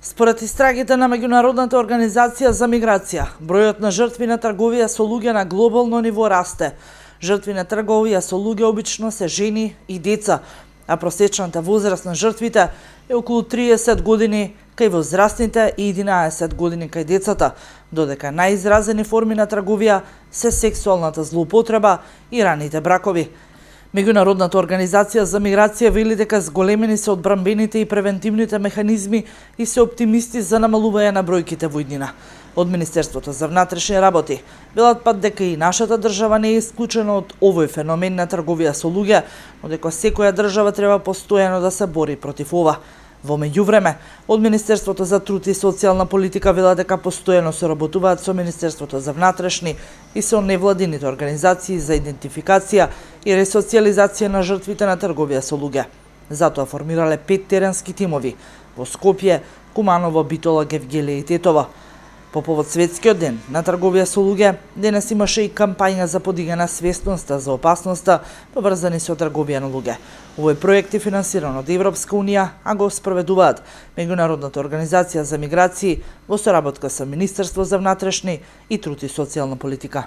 Според истрагите на Меѓународната организација за миграција, бројот на жртви на трговија со луѓе на глобално ниво расте. Жртви на трговија со луѓе обично се жени и деца, а просечната возраст на жртвите е околу 30 години кај возрастните и 11 години кај децата, додека најизразени форми на трговија се сексуалната злоупотреба и раните бракови. Меѓународната организација за миграција вели дека зголемени се одбранбените и превентивните механизми и се оптимисти за намалување на бројките во иднина. Од Министерството за внатрешни работи велат пат дека и нашата држава не е исклучена од овој феномен на трговија со луѓе, но дека секоја држава треба постојано да се бори против ова. Во меѓувреме, од Министерството за труд и социјална политика велат дека постојано се работуваат со Министерството за внатрешни и со невладините организации за идентификација и ресоциализација на жртвите на трговија со луѓе. Затоа формирале 5 теренски тимови во Скопје, Куманово, Битола, Гевгелија и Тетово. По повод Светскиот ден на трговија со луѓе, денес имаше и кампања за подигана свесноста за опасноста поврзани со трговија на луѓе. Овој проект е финансиран од Европска унија, а го спроведуваат Меѓународната организација за миграции во соработка со Министерство за внатрешни и труд и социјална политика.